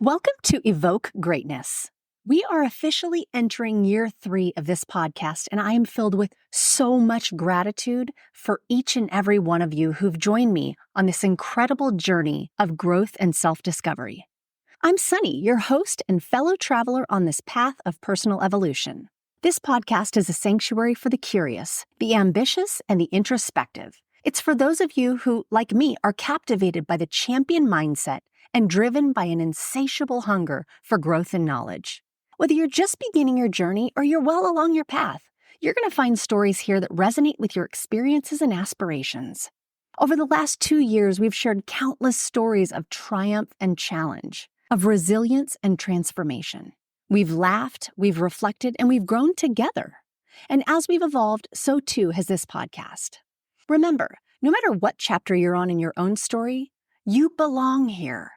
Welcome to Evoke Greatness. We are officially entering year 3 of this podcast, and I am filled with so much gratitude for each and every one of you who've joined me on this incredible journey of growth and self-discovery. I'm Sunny, your host and fellow traveler on this path of personal evolution. This podcast is a sanctuary for the curious, the ambitious, and the introspective. It's for those of you who, like me, are captivated by the champion mindset and driven by an insatiable hunger for growth and knowledge. Whether you're just beginning your journey or you're well along your path, you're going to find stories here that resonate with your experiences and aspirations. Over the last 2 years, we've shared countless stories of triumph and challenge, of resilience and transformation. We've laughed, we've reflected, and we've grown together. And as we've evolved, so too has this podcast. Remember, no matter what chapter you're on in your own story, you belong here.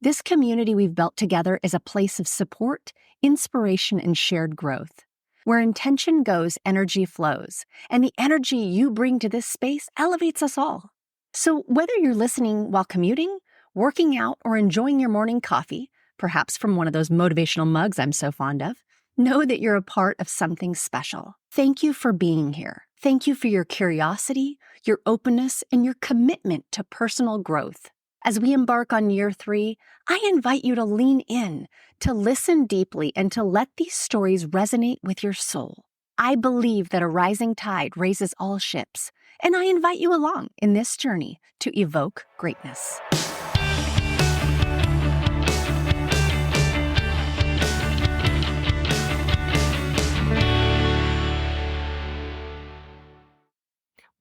This community we've built together is a place of support, inspiration, and shared growth. Where intention goes, energy flows, and the energy you bring to this space elevates us all. So whether you're listening while commuting, working out, or enjoying your morning coffee, perhaps from one of those motivational mugs I'm so fond of, know that you're a part of something special. Thank you for being here. Thank you for your curiosity, your openness, and your commitment to personal growth. As we embark on year 3, I invite you to lean in, to listen deeply, and to let these stories resonate with your soul. I believe that a rising tide raises all ships, and I invite you along in this journey to evoke greatness.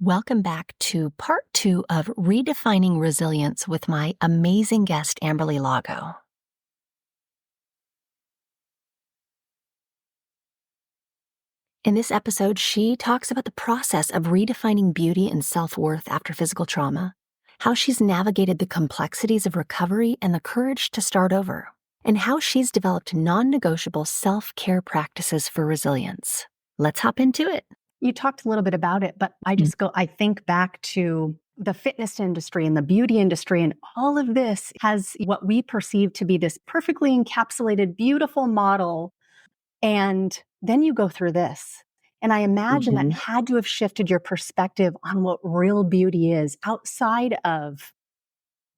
Welcome back to part 2 of Redefining Resilience with my amazing guest, Amberly Lago. In this episode, she talks about the process of redefining beauty and self-worth after physical trauma, how she's navigated the complexities of recovery and the courage to start over, and how she's developed non-negotiable self-care practices for resilience. Let's hop into it. You talked a little bit about it, but I think back to the fitness industry and the beauty industry, and all of this has what we perceive to be this perfectly encapsulated, beautiful model. And then you go through this. And I imagine that had to have shifted your perspective on what real beauty is outside of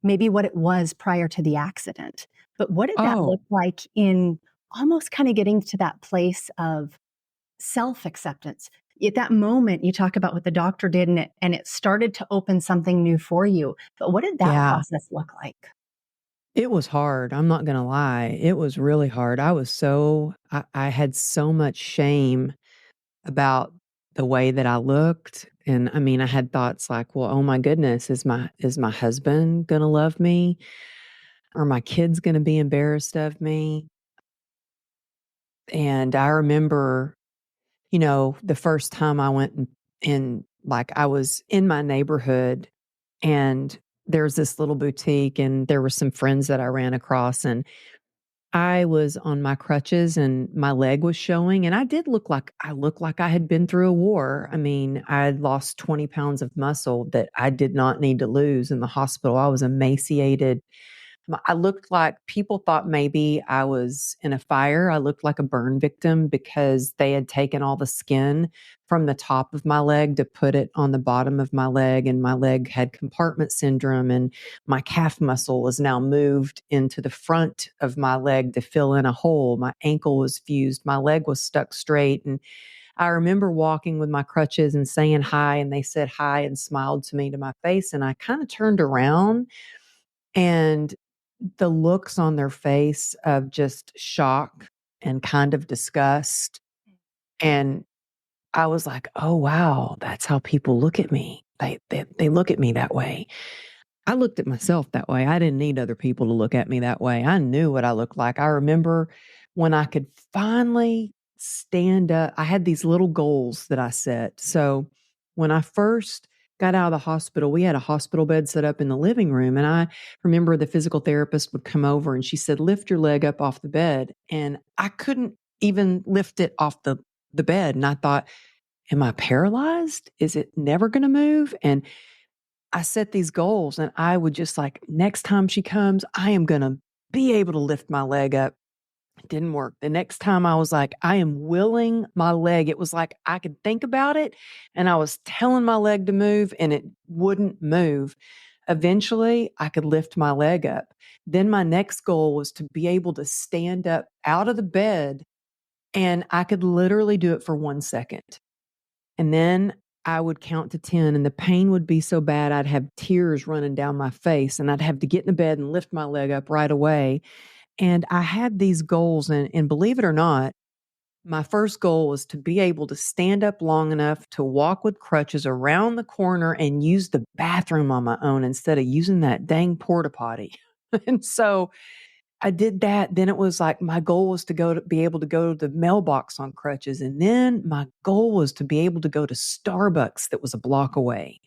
maybe what it was prior to the accident. But what did that look like in almost kind of getting to that place of self-acceptance? At that moment, you talk about what the doctor did and it started to open something new for you. But what did that process look like? It was hard. I'm not going to lie. It was really hard. I had so much shame about the way that I looked. And I mean, I had thoughts like, well, oh my goodness, is my husband going to love me? Are my kids going to be embarrassed of me? And I remember, the first time I went in, like I was in my neighborhood and there's this little boutique and there were some friends that I ran across and I was on my crutches and my leg was showing and I looked like I had been through a war. I mean, I had lost 20 pounds of muscle that I did not need to lose in the hospital. I was emaciated. I looked like people thought maybe I was in a fire. I looked like a burn victim because they had taken all the skin from the top of my leg to put it on the bottom of my leg. And my leg had compartment syndrome and my calf muscle was now moved into the front of my leg to fill in a hole. My ankle was fused. My leg was stuck straight. And I remember walking with my crutches and saying hi, and they said hi and smiled to me to my face. And I kind of turned around and the looks on their face of just shock and kind of disgust. And I was like, oh, wow, that's how people look at me. They look at me that way. I looked at myself that way. I didn't need other people to look at me that way. I knew what I looked like. I remember when I could finally stand up, I had these little goals that I set. So when I first got out of the hospital, we had a hospital bed set up in the living room. And I remember the physical therapist would come over and she said, lift your leg up off the bed. And I couldn't even lift it off the bed. And I thought, am I paralyzed? Is it never going to move? And I set these goals and I would just like, next time she comes, I am going to be able to lift my leg up. It didn't work. The next time I was like, I am willing my leg. It was like I could think about it and I was telling my leg to move and it wouldn't move. Eventually, I could lift my leg up. Then my next goal was to be able to stand up out of the bed, and I could literally do it for 1 second. And then I would count to 10, and the pain would be so bad, I'd have tears running down my face, and I'd have to get in the bed and lift my leg up right away. And I had these goals, and believe it or not, my first goal was to be able to stand up long enough to walk with crutches around the corner and use the bathroom on my own instead of using that dang porta potty. And so I did that. Then it was like my goal was to be able to go to the mailbox on crutches. And then my goal was to be able to go to Starbucks that was a block away.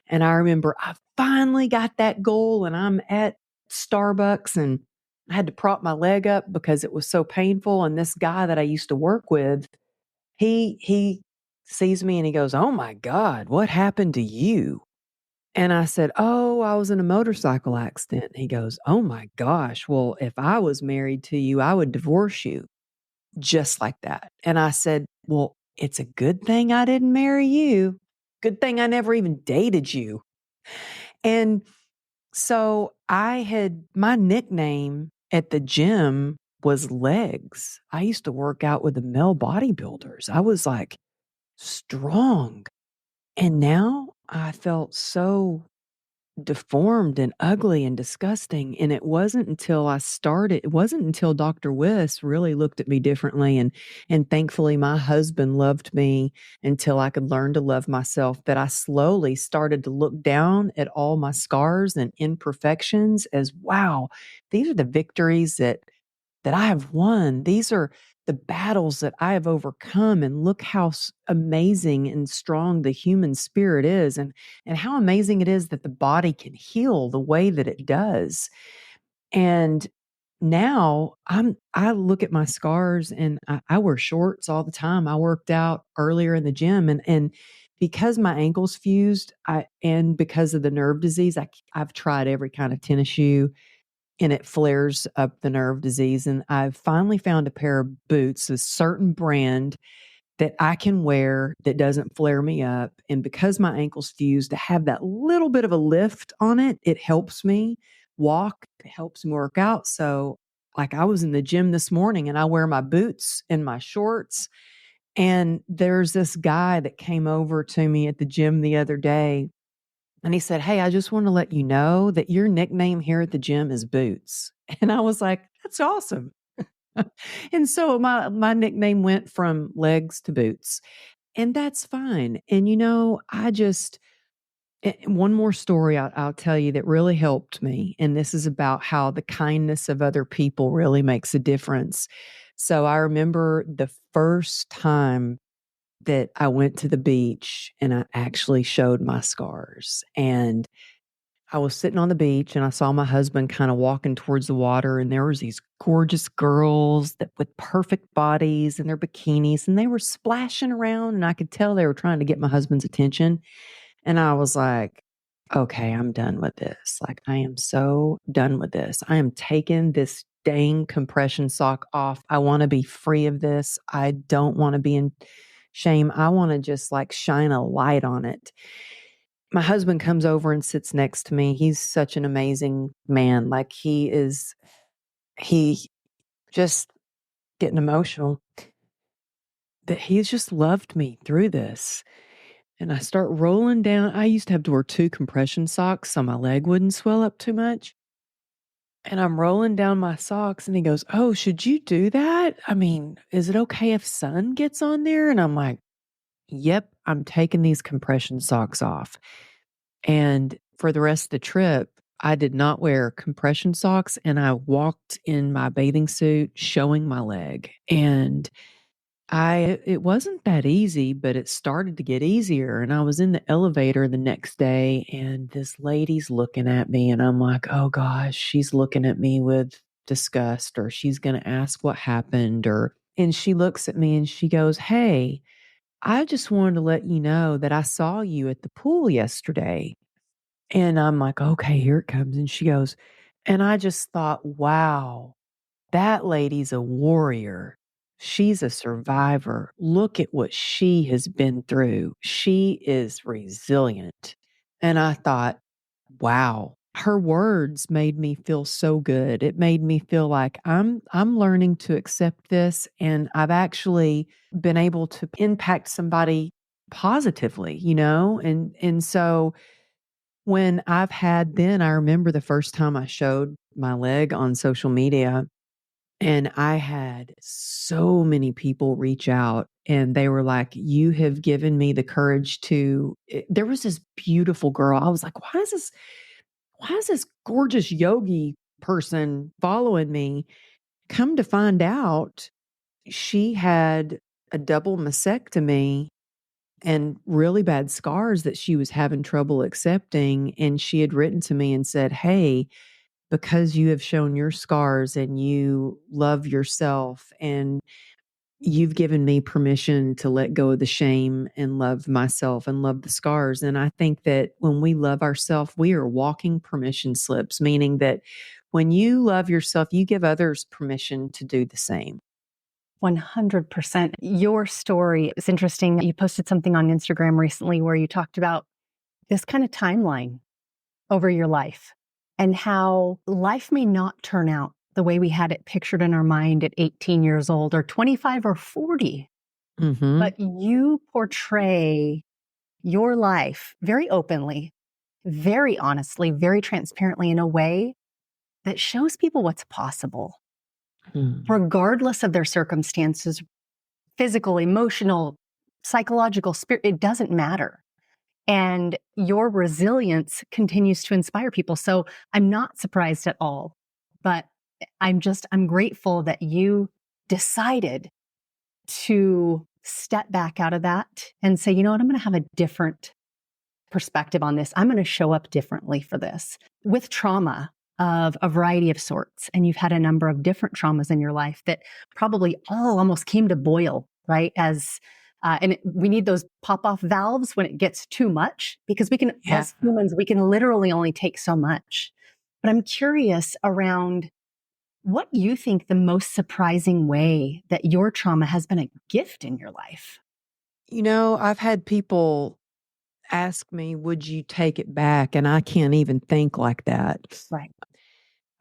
And I remember I finally got that goal and I'm at Starbucks and I had to prop my leg up because it was so painful. And this guy that I used to work with, he sees me and he goes, "Oh my God, what happened to you?" And I said, "Oh, I was in a motorcycle accident." He goes, "Oh my gosh, well, if I was married to you, I would divorce you." Just like that. And I said, "Well, it's a good thing I didn't marry you. Good thing I never even dated you." And so my nickname at the gym was Legs. I used to work out with the male bodybuilders. I was like strong. And now I felt so deformed and ugly and disgusting. And it wasn't until Dr. Wiss really looked at me differently. And thankfully my husband loved me until I could learn to love myself, that I slowly started to look down at all my scars and imperfections as, wow, these are the victories that I have won. These are the battles that I have overcome. And look how amazing and strong the human spirit is, and how amazing it is that the body can heal the way that it does. And now I look at my scars and I wear shorts all the time. I worked out earlier in the gym and because my ankles fused, and because of the nerve disease, I've tried every kind of tennis shoe and it flares up the nerve disease. And I've finally found a pair of boots, a certain brand that I can wear that doesn't flare me up. And because my ankles fuse, to have that little bit of a lift on it, it helps me walk, it helps me work out. So, like, I was in the gym this morning and I wear my boots and my shorts. And there's this guy that came over to me at the gym the other day and he said, "Hey, I just want to let you know that your nickname here at the gym is Boots." And I was like, "That's awesome." And so my nickname went from Legs to Boots, and that's fine. And one more story I'll tell you that really helped me, and this is about how the kindness of other people really makes a difference. So I remember the first time that I went to the beach and I actually showed my scars. And I was sitting on the beach and I saw my husband kind of walking towards the water, and there was these gorgeous girls that with perfect bodies and their bikinis, and they were splashing around, and I could tell they were trying to get my husband's attention. And I was like, "Okay, I'm done with this. Like, I am so done with this. I am taking this dang compression sock off. I want to be free of this. I don't want to be in shame. I want to just like shine a light on it." My husband comes over and sits next to me. He's such an amazing man. Like, he just getting emotional that he's just loved me through this. And I start rolling down. I used to have to wear two compression socks so my leg wouldn't swell up too much. And I'm rolling down my socks and he goes, "Oh, should you do that? I mean, is it okay if sun gets on there?" And I'm like, "Yep, I'm taking these compression socks off." And for the rest of the trip, I did not wear compression socks and I walked in my bathing suit showing my leg. And it wasn't that easy, but it started to get easier. And I was in the elevator the next day and this lady's looking at me and I'm like, "Oh gosh, she's looking at me with disgust, or she's going to ask what happened." And she looks at me and she goes, "Hey, I just wanted to let you know that I saw you at the pool yesterday." And I'm like, "Okay, here it comes." And she goes, And I just thought, wow, that lady's a warrior. She's a survivor. Look at what she has been through. She is resilient. And I thought, wow, her words made me feel so good. It made me feel like I'm learning to accept this, and I've actually been able to impact somebody positively, And so when I've had then I remember the first time I showed my leg on social media, and I had so many people reach out, and they were like, "You have given me the courage to." There was this beautiful girl. I was like, why is this gorgeous yogi person following me? Come to find out, she had a double mastectomy and really bad scars that she was having trouble accepting. And she had written to me and said, "Hey, because you have shown your scars and you love yourself, and you've given me permission to let go of the shame and love myself and love the scars." And I think that when we love ourselves, we are walking permission slips, meaning that when you love yourself, you give others permission to do the same. 100%. Your story is interesting. You posted something on Instagram recently where you talked about this kind of timeline over your life and how life may not turn out the way we had it pictured in our mind at 18 years old or 25 or 40. Hmm. But you portray your life very openly, very honestly, very transparently in a way that shows people what's possible, regardless of their circumstances, physical, emotional, psychological, spirit, it doesn't matter. And your resilience continues to inspire people. So I'm not surprised at all, but I'm grateful that you decided to step back out of that and say, you know what, I'm going to have a different perspective on this. I'm going to show up differently for this with trauma of a variety of sorts. And you've had a number of different traumas in your life that probably all almost came to boil, right? We need those pop off valves when it gets too much, because Yeah. as humans, we can literally only take so much. But I'm curious around what you think the most surprising way that your trauma has been a gift in your life. I've had people ask me, would you take it back? And I can't even think like that. Right.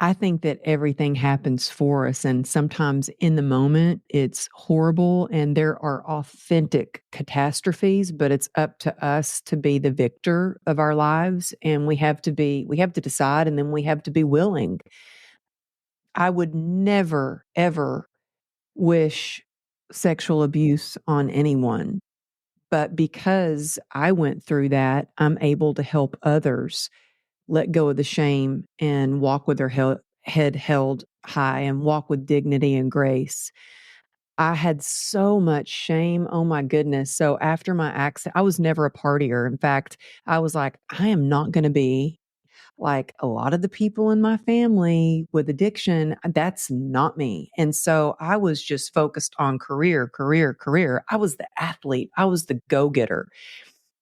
I think that everything happens for us. And sometimes in the moment, it's horrible and there are authentic catastrophes, but it's up to us to be the victor of our lives. And we have to decide, and then we have to be willing. I would never, ever wish sexual abuse on anyone. But because I went through that, I'm able to help others let go of the shame and walk with their head held high and walk with dignity and grace. I had so much shame. Oh my goodness. So after my accident, I was never a partier. In fact, I was like, I am not going to be like a lot of the people in my family with addiction. That's not me. And so I was just focused on career, career, career. I was the athlete, I was the go getter.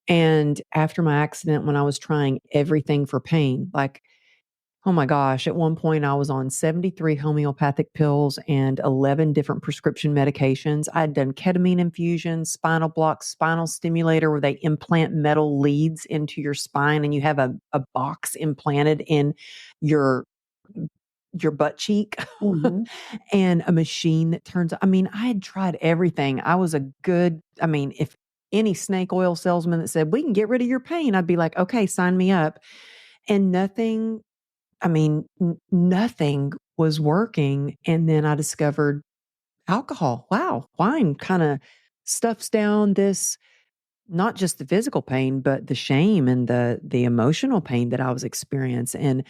And after my accident, when I was trying everything for pain, like, oh my gosh, at one point I was on 73 homeopathic pills and 11 different prescription medications. I had done ketamine infusions, spinal blocks, spinal stimulator, where they implant metal leads into your spine and you have a box implanted in your your butt cheek Mhm. and a machine that turns. I mean, I had tried everything. I was a good, I mean, if any snake oil salesman that said, we can get rid of your pain, I'd be like, okay, sign me up. And nothing, I mean, nothing was working. And then I discovered alcohol. Wow, wine kind of stuffs down this, not just the physical pain, but the shame and the emotional pain that I was experiencing. And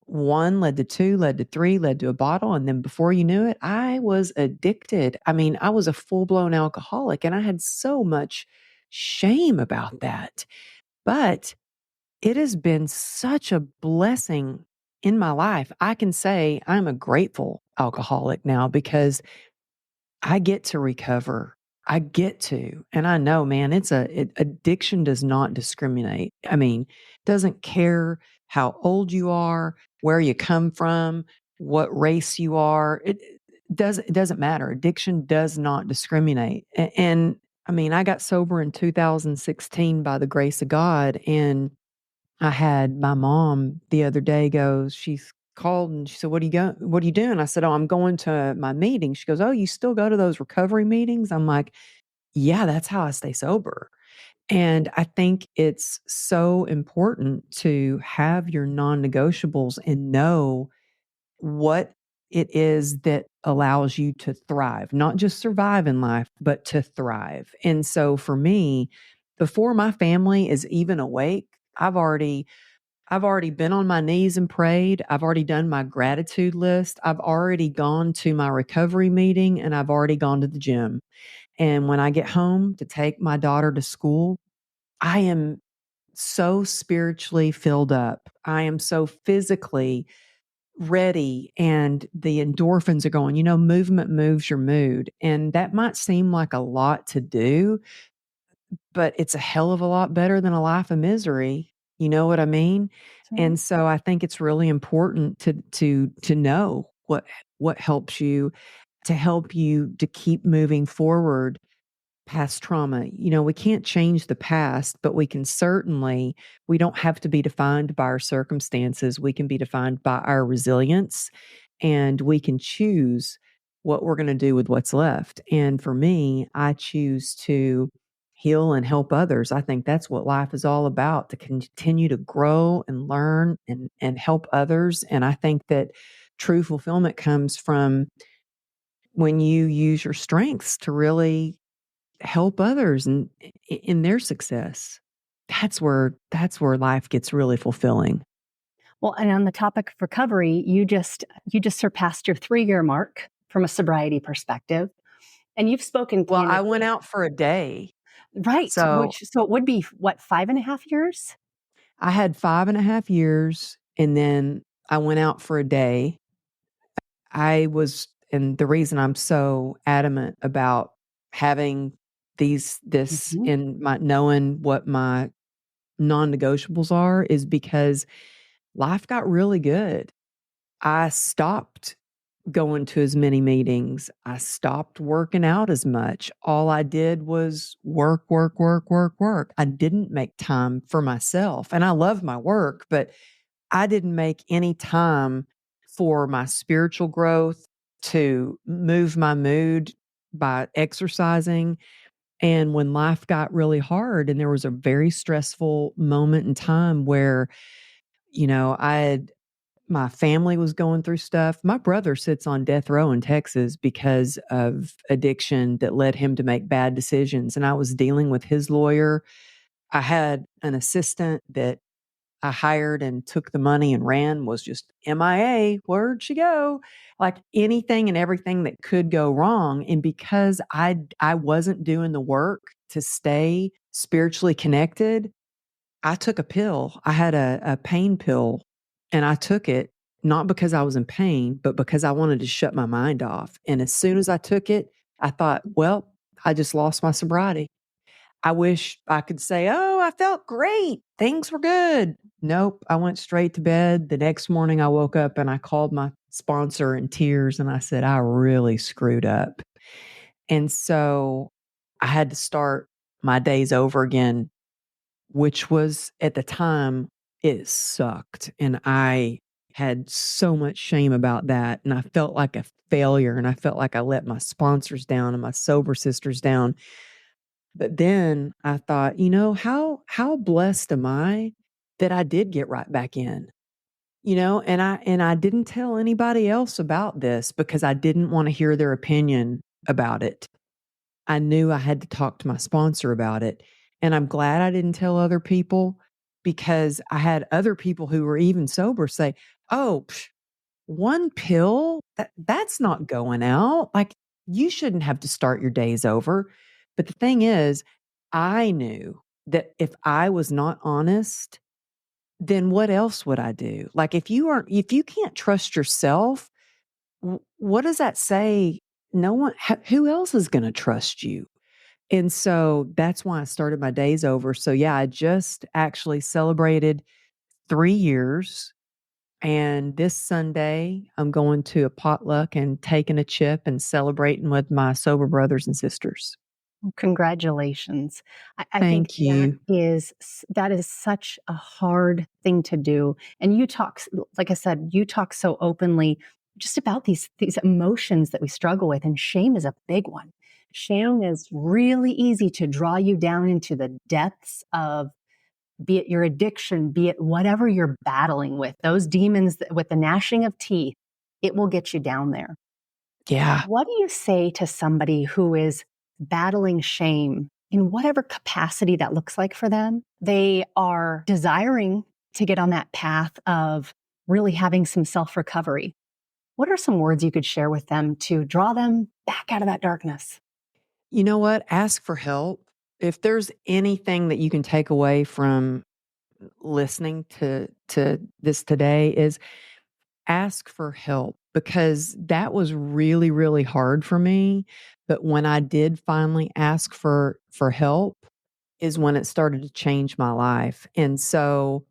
one led to two, led to three, led to a bottle. And then before you knew it, I was addicted. I mean, I was a full blown alcoholic, and I had so much shame about that. But it has been such a blessing in my life. I can say I'm a grateful alcoholic now because I get to recover. I get to. And I know, man, addiction does not discriminate. I mean, doesn't care how old you are, where you come from, what race you are. It doesn't matter. Addiction does not discriminate. And I mean, I got sober in 2016 by the grace of God. And I had my mom the other day she's called and she said, what are you doing? I said, oh, I'm going to my meeting. She goes, oh, you still go to those recovery meetings? I'm like, yeah, that's how I stay sober. And I think it's so important to have your non-negotiables and know what it is that allows you to thrive, not just survive in life, but to thrive. And so for me, before my family is even awake, I've already been on my knees and prayed. I've already done my gratitude list. I've already gone to my recovery meeting and I've already gone to the gym. And when I get home to take my daughter to school, I am so spiritually filled up. I am so physically ready and the endorphins are going. Movement moves your mood. And that might seem like a lot to do, but it's a hell of a lot better than a life of misery. You know what I mean? Right. And so I think it's really important to know what helps you to help you to keep moving forward past trauma. We can't change the past, but we don't have to be defined by our circumstances. We can be defined by our resilience and we can choose what we're going to do with what's left. And for me, I choose to heal and help others. I think that's what life is all about, to continue to grow and learn and help others. And I think that true fulfillment comes from when you use your strengths to really help others and in their success. That's where life gets really fulfilling. Well, and on the topic of recovery, you just surpassed your 3-year mark from a sobriety perspective, and you've spoken Well, I candidly. went out for a day. Right, So so it would be, what, 5.5 years? I had 5.5 years and then I went out for a day. And the reason I'm so adamant about having this Mhm. in my knowing what my non-negotiables are is because life got really good. I stopped going to as many meetings. I stopped working out as much. All I did was work, work, work, work, work. I didn't make time for myself. And I love my work, but I didn't make any time for my spiritual growth, to move my mood by exercising. And when life got really hard and there was a very stressful moment in time where, I had my family was going through stuff. My brother sits on death row in Texas because of addiction that led him to make bad decisions. And I was dealing with his lawyer. I had an assistant that I hired and took the money and ran, was just MIA. Where'd she go? Like anything and everything that could go wrong. And because I wasn't doing the work to stay spiritually connected, I took a pill. I had a pain pill and I took it not because I was in pain, but because I wanted to shut my mind off. And as soon as I took it, I thought, well, I just lost my sobriety. I wish I could say, oh, I felt great. Things were good. Nope. I went straight to bed. The next morning I woke up and I called my sponsor in tears and I said, I really screwed up. And so I had to start my days over again, which was at the time, it sucked. And I had so much shame about that. And I felt like a failure. And I felt like I let my sponsors down and my sober sisters down. But then I thought, how blessed am I that I did get right back in? And I didn't tell anybody else about this because I didn't want to hear their opinion about it. I knew I had to talk to my sponsor about it. And I'm glad I didn't tell other people because I had other people who were even sober say, "Oh, one pill, that's not going out. Like, you shouldn't have to start your days over." But the thing is, I knew that if I was not honest, then what else would I do? Like, if you can't trust yourself, what does that say? No one, who else is going to trust you? And so that's why I started my days over. So yeah, I just actually celebrated 3 years. And this Sunday, I'm going to a potluck and taking a chip and celebrating with my sober brothers and sisters. Congratulations. I think Thank you. that is such a hard thing to do. And you talk, like I said, you talk so openly just about these emotions that we struggle with, and shame is a big one. Shame is really easy to draw you down into the depths of, be it your addiction, be it whatever you're battling with, those demons with the gnashing of teeth, it will get you down there. Yeah. What do you say to somebody who is battling shame in whatever capacity that looks like for them? They are desiring to get on that path of really having some self recovery. What are some words you could share with them to draw them back out of that darkness? You know what? Ask for help. If there's anything that you can take away from listening to this today is ask for help, because that was really, really hard for me. But when I did finally ask for help is when it started to change my life. And so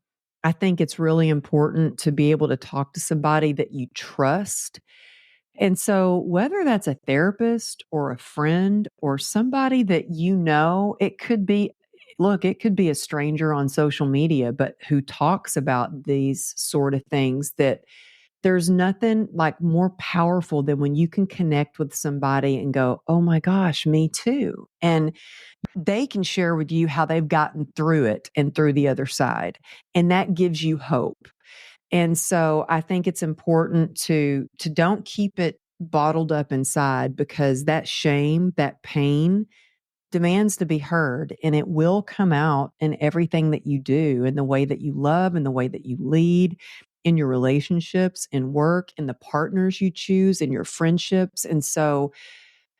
I think it's really important to be able to talk to somebody that you trust. And so whether that's a therapist or a friend or somebody that you know, it could be, look, it could be a stranger on social media, but who talks about these sort of things, that there's nothing like more powerful than when you can connect with somebody and go, "Oh my gosh, me too." And they can share with you how they've gotten through it and through the other side. And that gives you hope. And so I think it's important to don't keep it bottled up inside, because that shame, that pain demands to be heard, and it will come out in everything that you do, in the way that you love, in the way that you lead, in your relationships, in work, in the partners you choose, in your friendships. And so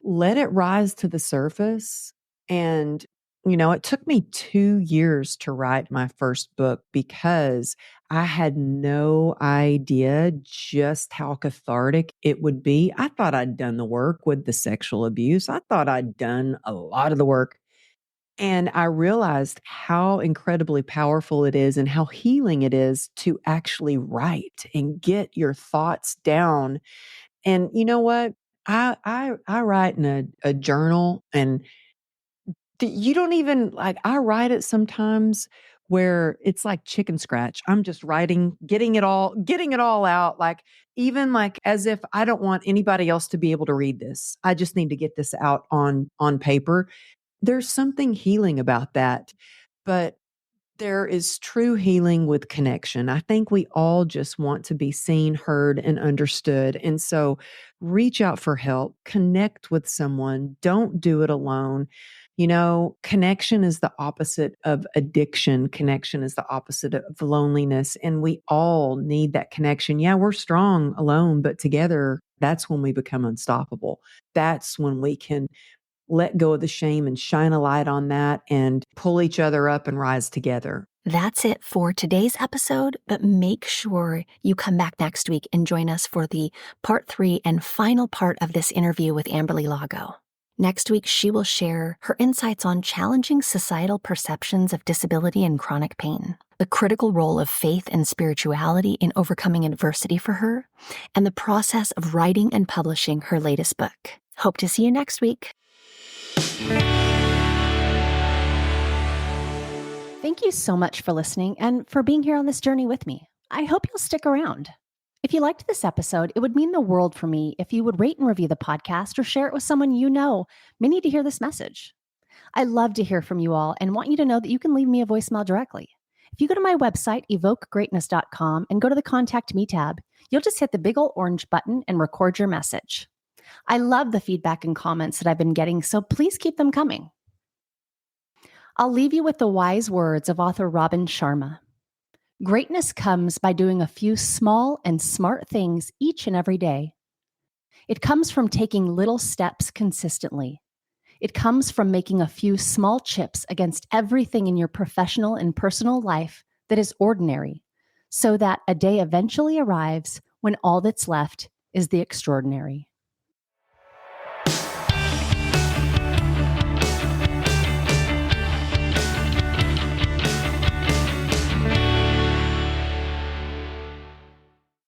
let it rise to the surface. And, it took me 2 years to write my first book, because I had no idea just how cathartic it would be. I thought I'd done the work with the sexual abuse. I thought I'd done a lot of the work. And I realized how incredibly powerful it is and how healing it is to actually write and get your thoughts down. And you know what? I write in a journal, and you don't even like, I write it sometimes where it's like chicken scratch. I'm just writing, getting it all out, like even like as if I don't want anybody else to be able to read this. I just need to get this out on paper. There's something healing about that. But there is true healing with connection. I think we all just want to be seen, heard, and understood. And so reach out for help, connect with someone, don't do it alone. Connection is the opposite of addiction. Connection is the opposite of loneliness. And we all need that connection. Yeah, we're strong alone, but together, that's when we become unstoppable. That's when we can let go of the shame and shine a light on that and pull each other up and rise together. That's it for today's episode, but make sure you come back next week and join us for the part 3 and final part of this interview with Amberly Lago. Next week, she will share her insights on challenging societal perceptions of disability and chronic pain, the critical role of faith and spirituality in overcoming adversity for her, and the process of writing and publishing her latest book. Hope to see you next week. Thank you so much for listening and for being here on this journey with me. I hope you'll stick around. If you liked this episode, it would mean the world for me if you would rate and review the podcast or share it with someone you know may need to hear this message. I love to hear from you all and want you to know that you can leave me a voicemail directly. If you go to my website, evokegreatness.com, and go to the Contact Me tab, you'll just hit the big old orange button and record your message. I love the feedback and comments that I've been getting, so please keep them coming. I'll leave you with the wise words of author Robin Sharma. Greatness comes by doing a few small and smart things each and every day. It comes from taking little steps consistently. It comes from making a few small chips against everything in your professional and personal life that is ordinary, so that a day eventually arrives when all that's left is the extraordinary.